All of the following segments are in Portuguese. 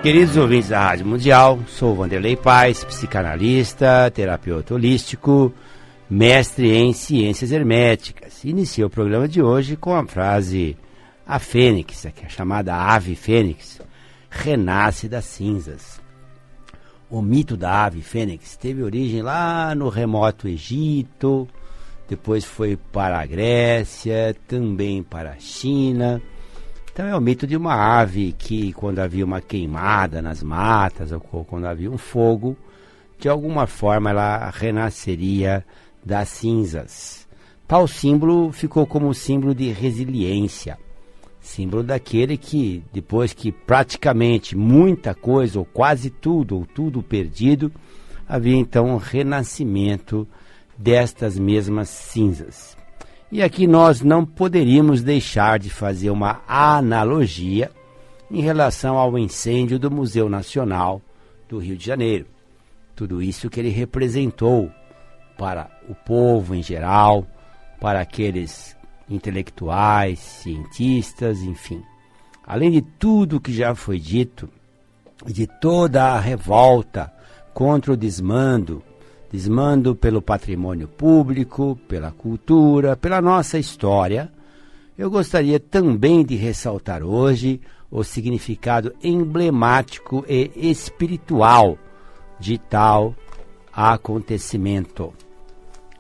Queridos ouvintes da Rádio Mundial, sou Vanderlei Paes, psicanalista, terapeuta holístico, mestre em ciências herméticas. Iniciei o programa de hoje com a frase: a fênix, que é chamada ave fênix, renasce das cinzas. O mito da ave fênix teve origem lá no remoto Egito, depois foi para a Grécia, também para a China. Então é o mito de uma ave que, quando havia uma queimada nas matas ou quando havia um fogo, de alguma forma ela renasceria das cinzas. Tal símbolo ficou como símbolo de resiliência, símbolo daquele que, depois que praticamente muita coisa, ou quase tudo, ou tudo perdido, havia então um renascimento destas mesmas cinzas. E aqui nós não poderíamos deixar de fazer uma analogia em relação ao incêndio do Museu Nacional do Rio de Janeiro. Tudo isso que ele representou para o povo em geral, para aqueles intelectuais, cientistas, enfim. Além de tudo que já foi dito, de toda a revolta contra o desmando pelo patrimônio público, pela cultura, pela nossa história, eu gostaria também de ressaltar hoje o significado emblemático e espiritual de tal acontecimento.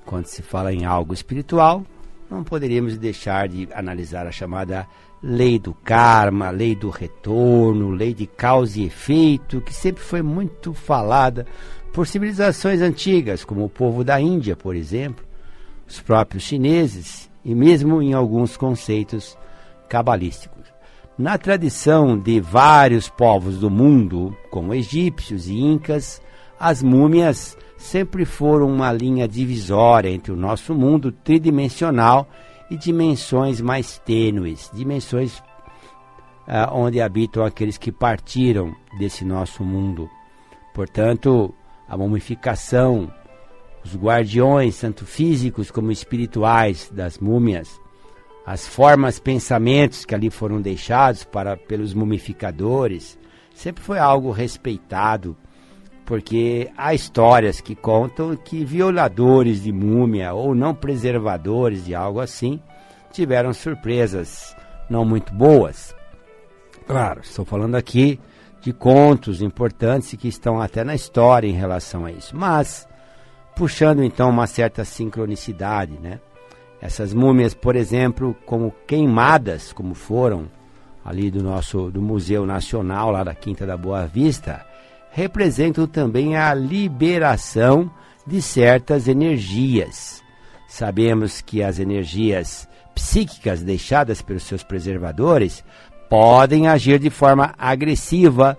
Quando se fala em algo espiritual, não poderíamos deixar de analisar a chamada lei do karma, lei do retorno, lei de causa e efeito, que sempre foi muito falada por civilizações antigas, como o povo da Índia, por exemplo, os próprios chineses e mesmo em alguns conceitos cabalísticos. Na tradição de vários povos do mundo, como egípcios e incas, as múmias sempre foram uma linha divisória entre o nosso mundo tridimensional e dimensões mais tênues, dimensões onde habitam aqueles que partiram desse nosso mundo. Portanto, a mumificação, os guardiões, tanto físicos como espirituais das múmias, as formas, pensamentos que ali foram deixados pelos mumificadores, sempre foi algo respeitado, porque há histórias que contam que violadores de múmia ou não preservadores de algo assim tiveram surpresas não muito boas. Claro, estou falando aqui de contos importantes que estão até na história em relação a isso, mas puxando então uma certa sincronicidade, né? Essas múmias, por exemplo, como queimadas, como foram ali do Museu Nacional, lá da Quinta da Boa Vista, representam também a liberação de certas energias. Sabemos que as energias psíquicas deixadas pelos seus preservadores podem agir de forma agressiva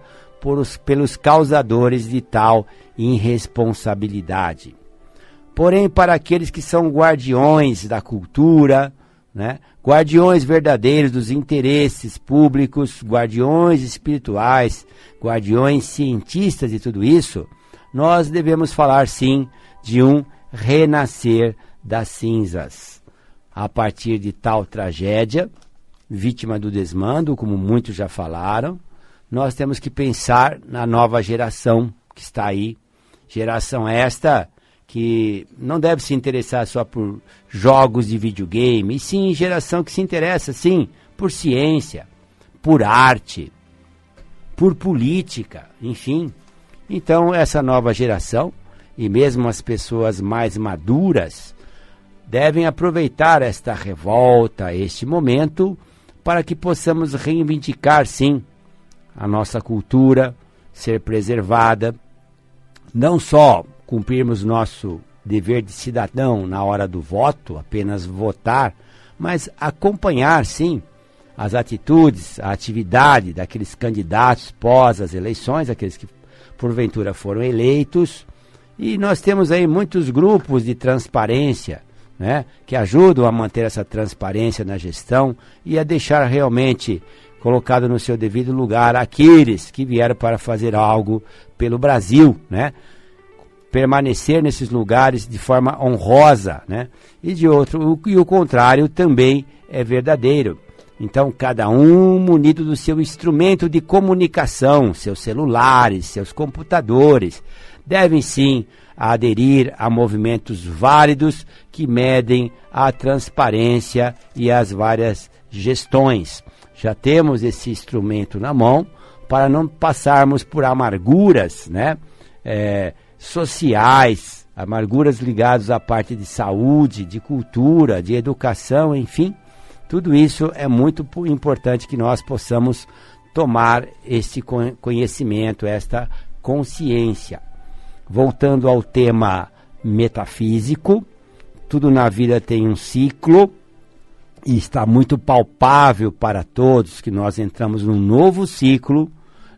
pelos causadores de tal irresponsabilidade. Porém, para aqueles que são guardiões da cultura, né, guardiões verdadeiros dos interesses públicos, guardiões espirituais, guardiões cientistas e tudo isso, nós devemos falar sim de um renascer das cinzas. A partir de tal tragédia, vítima do desmando, como muitos já falaram, nós temos que pensar na nova geração que está aí. Geração esta que não deve se interessar só por jogos de videogame, e sim geração que se interessa, sim, por ciência, por arte, por política, enfim. Então, essa nova geração, e mesmo as pessoas mais maduras, devem aproveitar esta revolta, este momento, para que possamos reivindicar, sim, a nossa cultura, ser preservada, não só cumprirmos nosso dever de cidadão na hora do voto, apenas votar, mas acompanhar, sim, as atitudes, a atividade daqueles candidatos pós as eleições, aqueles que porventura foram eleitos, e nós temos aí muitos grupos de transparência, né, que ajudam a manter essa transparência na gestão e a deixar realmente colocado no seu devido lugar aqueles que vieram para fazer algo pelo Brasil, né? Permanecer nesses lugares de forma honrosa, né? E o contrário também é verdadeiro. Então, cada um munido do seu instrumento de comunicação, seus celulares, seus computadores, devem sim aderir a movimentos válidos que medem a transparência e as várias gestões. Já temos esse instrumento na mão para não passarmos por amarguras, né, sociais, amarguras ligadas à parte de saúde, de cultura, de educação, enfim. Tudo isso é muito importante que nós possamos tomar esse conhecimento, esta consciência. Voltando ao tema metafísico, tudo na vida tem um ciclo e está muito palpável para todos que nós entramos num novo ciclo,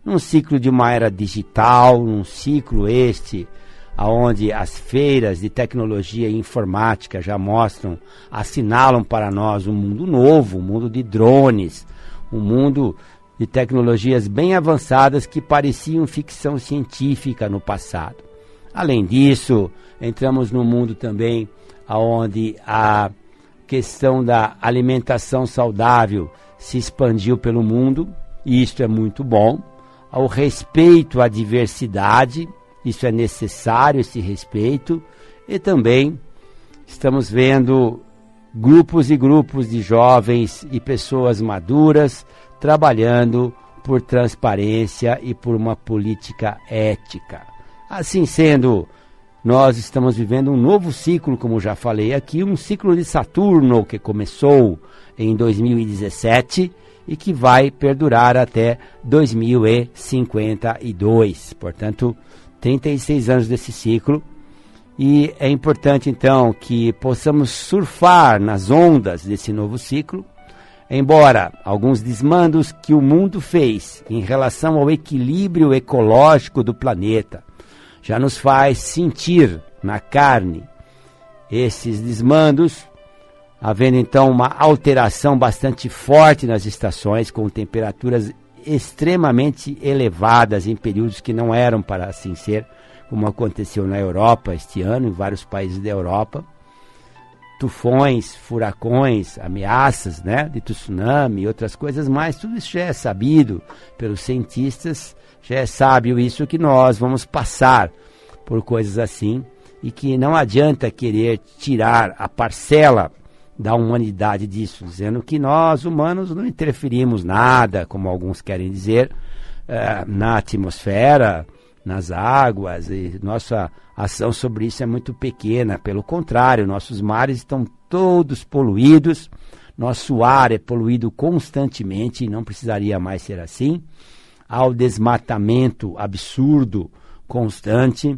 num ciclo de uma era digital, num ciclo onde as feiras de tecnologia e informática já assinalam para nós um mundo novo, um mundo de drones, um mundo de tecnologias bem avançadas que pareciam ficção científica no passado. Além disso, entramos num mundo também onde a questão da alimentação saudável se expandiu pelo mundo, e isto é muito bom. Ao respeito à diversidade, isso é necessário, esse respeito, e também estamos vendo grupos e grupos de jovens e pessoas maduras trabalhando por transparência e por uma política ética. Assim sendo, nós estamos vivendo um novo ciclo, como já falei aqui, um ciclo de Saturno que começou em 2017 e que vai perdurar até 2052. Portanto, 36 anos desse ciclo, e é importante então que possamos surfar nas ondas desse novo ciclo, embora alguns desmandos que o mundo fez em relação ao equilíbrio ecológico do planeta já nos faz sentir na carne esses desmandos, havendo então uma alteração bastante forte nas estações, com temperaturas extremamente elevadas em períodos que não eram para assim ser, como aconteceu na Europa este ano, em vários países da Europa. Tufões, furacões, ameaças, né, de tsunami e outras coisas mais, tudo isso já é sabido pelos cientistas, já é sábio isso que nós vamos passar por coisas assim, e que não adianta querer tirar a parcela da humanidade disso, dizendo que nós, humanos, não interferimos nada, como alguns querem dizer, na atmosfera, nas águas, e nossa ação sobre isso é muito pequena. Pelo contrário, nossos mares estão todos poluídos, nosso ar é poluído constantemente e não precisaria mais ser assim. Há o desmatamento absurdo, constante,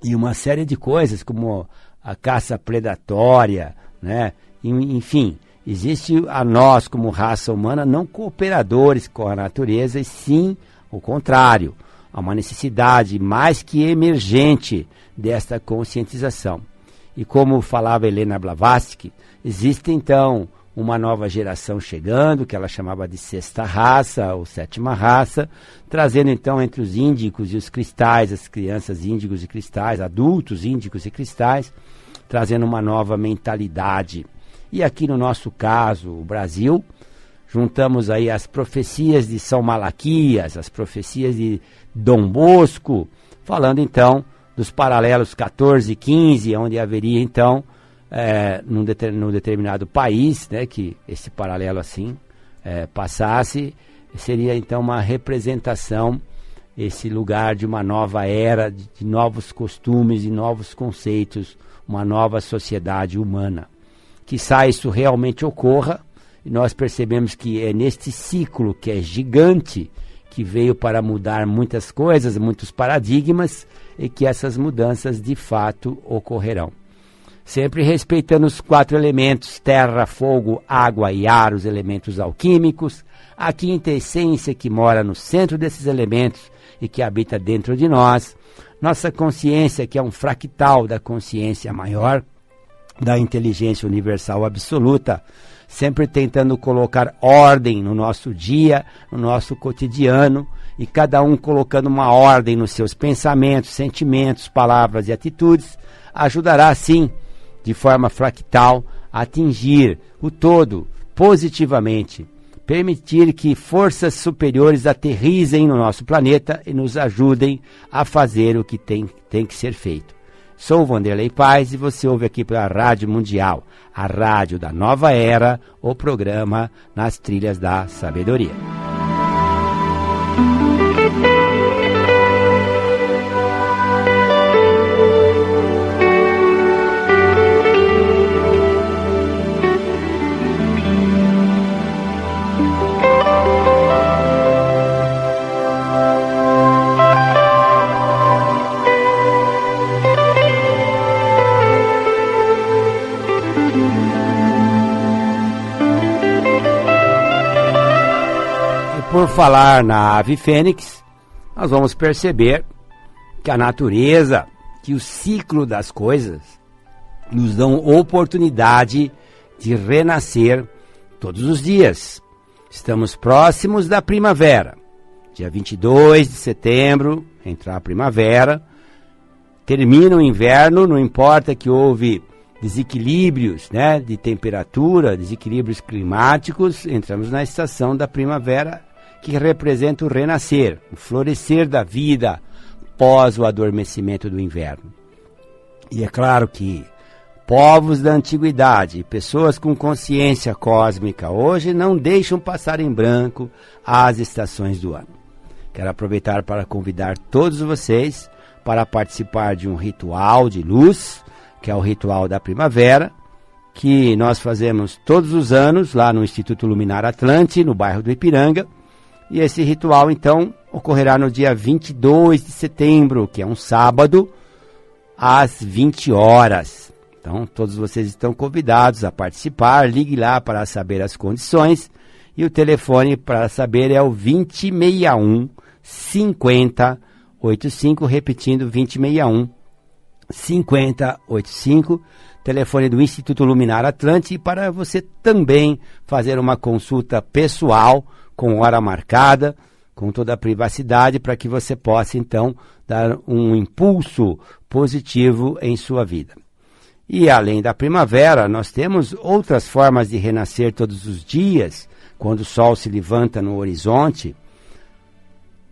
e uma série de coisas como a caça predatória, né? Enfim, existe a nós como raça humana não cooperadores com a natureza, e sim o contrário. Há uma necessidade mais que emergente desta conscientização. E como falava Helena Blavatsky, existe então uma nova geração chegando, que ela chamava de sexta raça ou sétima raça, trazendo então entre os índicos e os cristais, as crianças índigos e cristais, adultos índigos e cristais, trazendo uma nova mentalidade. E aqui no nosso caso, o Brasil, juntamos aí as profecias de São Malaquias, as profecias de Dom Bosco, falando então dos paralelos 14 e 15, onde haveria então, num determinado país, né, que esse paralelo assim passasse, seria então uma representação, esse lugar de uma nova era, de novos costumes, de novos conceitos, uma nova sociedade humana. Quizá isso realmente ocorra, e nós percebemos que é neste ciclo que é gigante, que veio para mudar muitas coisas, muitos paradigmas, e que essas mudanças de fato ocorrerão. Sempre respeitando os 4 elementos, terra, fogo, água e ar, os elementos alquímicos, a quinta essência que mora no centro desses elementos e que habita dentro de nós, nossa consciência, que é um fractal da consciência maior, da inteligência universal absoluta, sempre tentando colocar ordem no nosso dia, no nosso cotidiano, e cada um colocando uma ordem nos seus pensamentos, sentimentos, palavras e atitudes, ajudará sim, de forma fractal, a atingir o todo, positivamente, permitir que forças superiores aterrissem no nosso planeta e nos ajudem a fazer o que tem que ser feito. Sou Vanderlei Paz e você ouve aqui pela Rádio Mundial, a rádio da nova era, o programa Nas Trilhas da Sabedoria. Por falar na ave fênix, nós vamos perceber que a natureza, que o ciclo das coisas nos dão oportunidade de renascer todos os dias. Estamos próximos da primavera. Dia 22 de setembro, entra a primavera, termina o inverno, não importa que houve desequilíbrios, né, de temperatura, desequilíbrios climáticos, entramos na estação da primavera, que representa o renascer, o florescer da vida pós o adormecimento do inverno. E é claro que povos da antiguidade, pessoas com consciência cósmica hoje não deixam passar em branco as estações do ano. Quero aproveitar para convidar todos vocês para participar de um ritual de luz, que é o ritual da primavera, que nós fazemos todos os anos lá no Instituto Luminar Atlante, no bairro do Ipiranga. E esse ritual, então, ocorrerá no dia 22 de setembro, que é um sábado, às 20 horas. Então, todos vocês estão convidados a participar. Ligue lá para saber as condições. E o telefone para saber é o 2061 5085, repetindo, 2061 5085. Telefone do Instituto Luminar Atlante, para você também fazer uma consulta pessoal, com hora marcada, com toda a privacidade, para que você possa, então, dar um impulso positivo em sua vida. E, além da primavera, nós temos outras formas de renascer todos os dias, quando o sol se levanta no horizonte.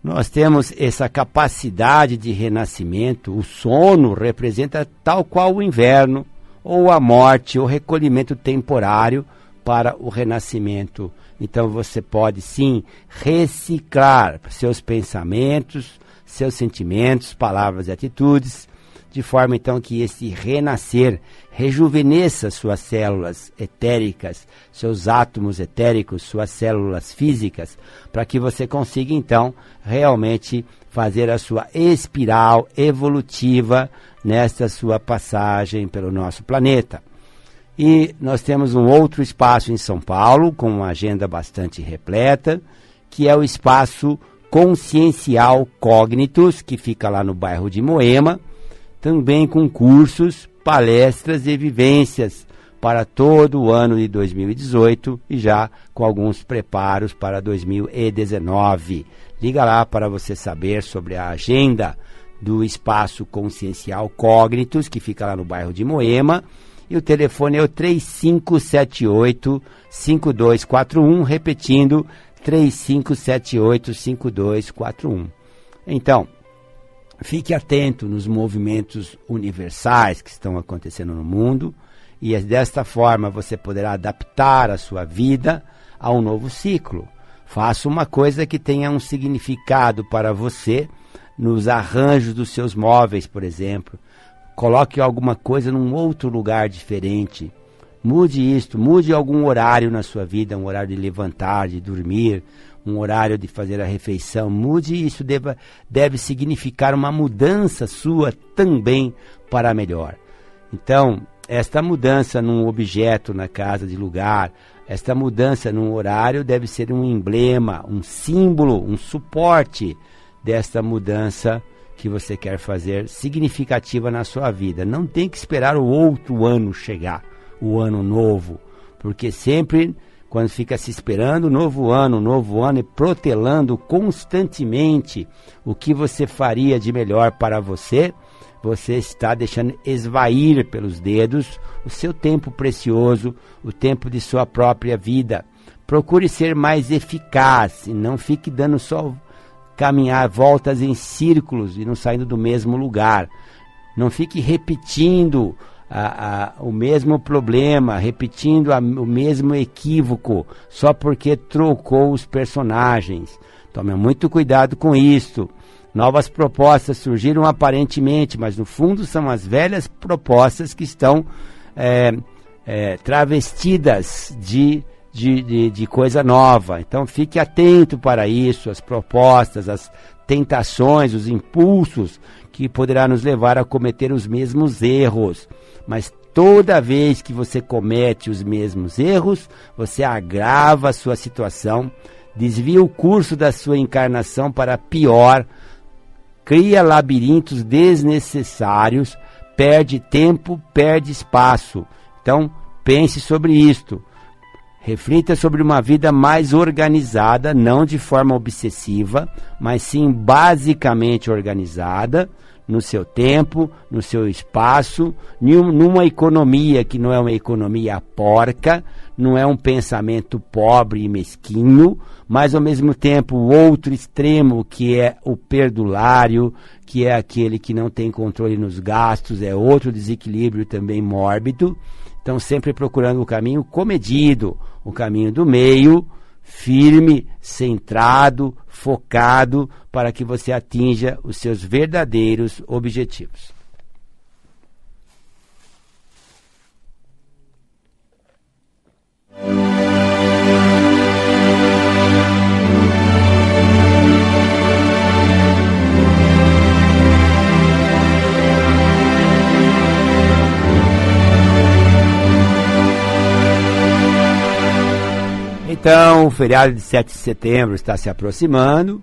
Nós temos essa capacidade de renascimento. O sono representa tal qual o inverno, ou a morte, ou recolhimento temporário para o renascimento. Então você pode sim reciclar seus pensamentos, seus sentimentos, palavras e atitudes, de forma então que esse renascer rejuvenesça suas células etéricas, seus átomos etéricos, suas células físicas, para que você consiga então realmente fazer a sua espiral evolutiva nesta sua passagem pelo nosso planeta. E nós temos um outro espaço em São Paulo, com uma agenda bastante repleta, que é o espaço Consciencial Cognitus, que fica lá no bairro de Moema, também com cursos, palestras e vivências para todo o ano de 2018 e já com alguns preparos para 2019. Liga lá para você saber sobre a agenda do espaço Consciencial Cognitus, que fica lá no bairro de Moema. E o telefone é o 3578-5241, repetindo, 3578-5241. Então, fique atento nos movimentos universais que estão acontecendo no mundo, e desta forma você poderá adaptar a sua vida a um novo ciclo. Faça uma coisa que tenha um significado para você nos arranjos dos seus móveis, por exemplo. Coloque alguma coisa num outro lugar diferente. Mude isto, mude algum horário na sua vida, um horário de levantar, de dormir, um horário de fazer a refeição. Mude isso, deve significar uma mudança sua também para melhor. Então, esta mudança num objeto na casa de lugar, esta mudança num horário deve ser um emblema, um símbolo, um suporte desta mudança que você quer fazer significativa na sua vida. Não tem que esperar o outro ano chegar, o ano novo, porque sempre quando fica se esperando o novo ano e protelando constantemente o que você faria de melhor para você, você está deixando esvair pelos dedos o seu tempo precioso, o tempo de sua própria vida. Procure ser mais eficaz e não fique dando só caminhar voltas em círculos e não saindo do mesmo lugar. Não fique repetindo o mesmo problema, repetindo o mesmo equívoco, só porque trocou os personagens. Tome muito cuidado com isso. Novas propostas surgiram aparentemente, mas no fundo são as velhas propostas que estão travestidas de coisa nova. Então fique atento para isso, as propostas, as tentações, os impulsos que poderá nos levar a cometer os mesmos erros. Mas toda vez que você comete os mesmos erros, você agrava a sua situação, desvia o curso da sua encarnação para pior, cria labirintos desnecessários, perde tempo, perde espaço. Então, pense sobre isto. Reflita sobre uma vida mais organizada, não de forma obsessiva, mas sim basicamente organizada, no seu tempo, no seu espaço, numa economia que não é uma economia porca, não é um pensamento pobre e mesquinho, mas ao mesmo tempo o outro extremo, que é o perdulário, que é aquele que não tem controle nos gastos, é outro desequilíbrio também mórbido. Então sempre procurando o caminho comedido, o caminho do meio, firme, centrado, focado, para que você atinja os seus verdadeiros objetivos. Então, o feriado de 7 de setembro está se aproximando.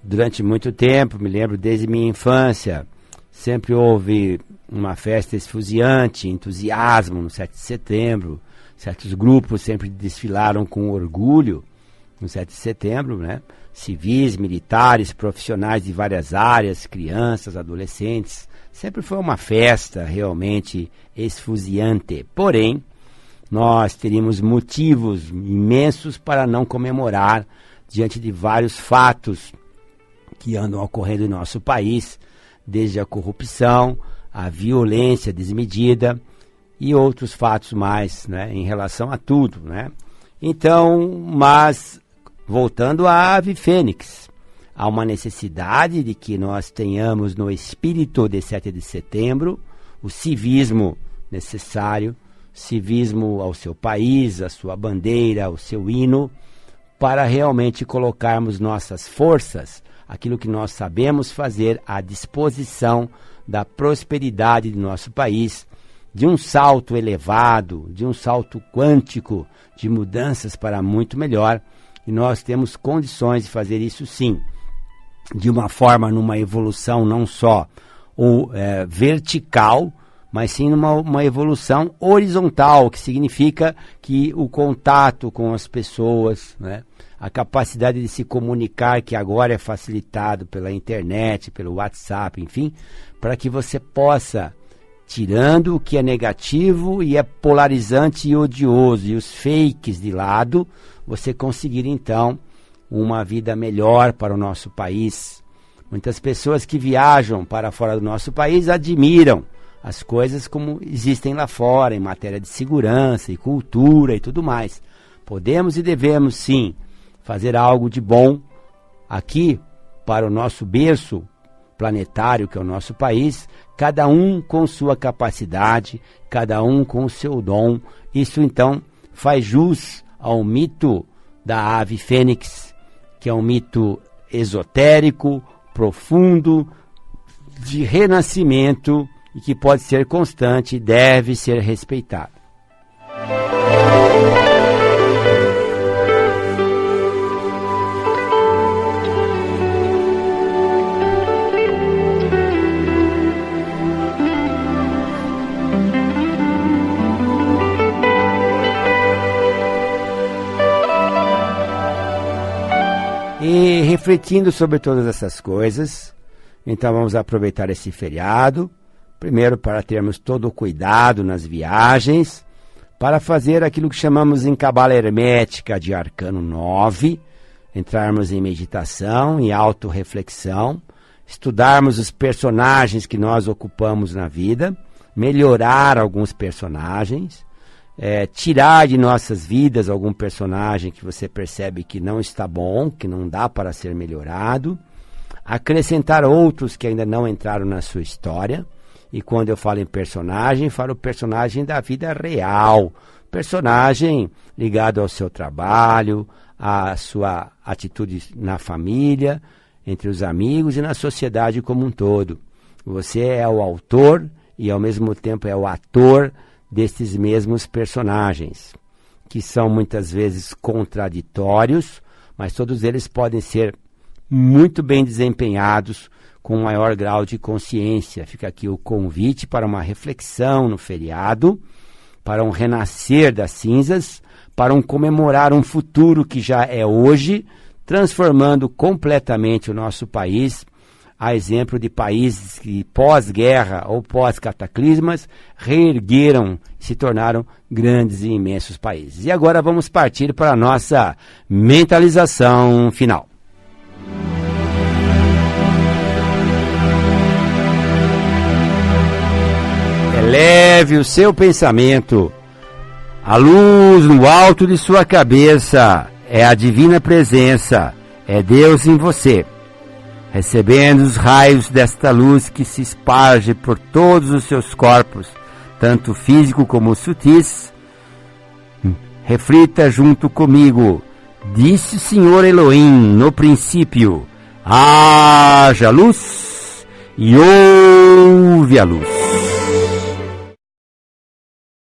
Durante muito tempo, me lembro desde minha infância, sempre houve uma festa esfuziante, entusiasmo no 7 de setembro. Certos grupos sempre desfilaram com orgulho no 7 de setembro, né? Civis, militares, profissionais de várias áreas, crianças, adolescentes. Sempre foi uma festa realmente esfuziante. Porém, nós teríamos motivos imensos para não comemorar diante de vários fatos que andam ocorrendo em nosso país, desde a corrupção, a violência desmedida e outros fatos mais, né, em relação a tudo, né? Então, mas voltando à ave fênix, há uma necessidade de que nós tenhamos no espírito de 7 de setembro o civismo necessário, civismo ao seu país, à sua bandeira, ao seu hino, para realmente colocarmos nossas forças, aquilo que nós sabemos fazer, à disposição da prosperidade do nosso país, de um salto elevado, de um salto quântico, de mudanças para muito melhor, e nós temos condições de fazer isso sim, de uma forma, numa evolução não só vertical, mas sim uma evolução horizontal, que significa que o contato com as pessoas, né, a capacidade de se comunicar, que agora é facilitado pela internet, pelo WhatsApp, enfim, para que você possa, tirando o que é negativo e é polarizante e odioso, e os fakes de lado, você conseguir então uma vida melhor para o nosso país. Muitas pessoas que viajam para fora do nosso país admiram as coisas como existem lá fora, em matéria de segurança e cultura e tudo mais. Podemos e devemos, sim, fazer algo de bom aqui para o nosso berço planetário, que é o nosso país, cada um com sua capacidade, cada um com o seu dom. Isso, então, faz jus ao mito da ave fênix, que é um mito esotérico, profundo, de renascimento, e que pode ser constante e deve ser respeitado. E refletindo sobre todas essas coisas, Então vamos aproveitar esse feriado, primeiro para termos todo o cuidado nas viagens, para fazer aquilo que chamamos em cabala hermética de arcano 9, entrarmos em meditação, em autorreflexão, estudarmos os personagens que nós ocupamos na vida, melhorar alguns personagens, tirar de nossas vidas algum personagem que você percebe que não está bom, que não dá para ser melhorado, acrescentar outros que ainda não entraram na sua história. E quando eu falo em personagem, falo personagem da vida real, personagem ligado ao seu trabalho, à sua atitude na família, entre os amigos e na sociedade como um todo. Você é o autor e ao mesmo tempo é o ator destes mesmos personagens, que são muitas vezes contraditórios, mas todos eles podem ser muito bem desempenhados com um maior grau de consciência. Fica aqui o convite para uma reflexão no feriado, para um renascer das cinzas, para um comemorar um futuro que já é hoje, transformando completamente o nosso país, a exemplo de países que pós-guerra ou pós-cataclismas reergueram e se tornaram grandes e imensos países. E agora vamos partir para a nossa mentalização final. Eleve o seu pensamento. A luz no alto de sua cabeça é a divina presença, é Deus em você. Recebendo os raios desta luz que se esparge por todos os seus corpos, tanto físico como sutis, reflita junto comigo. Disse o Senhor Elohim no princípio: haja luz, e houve a luz.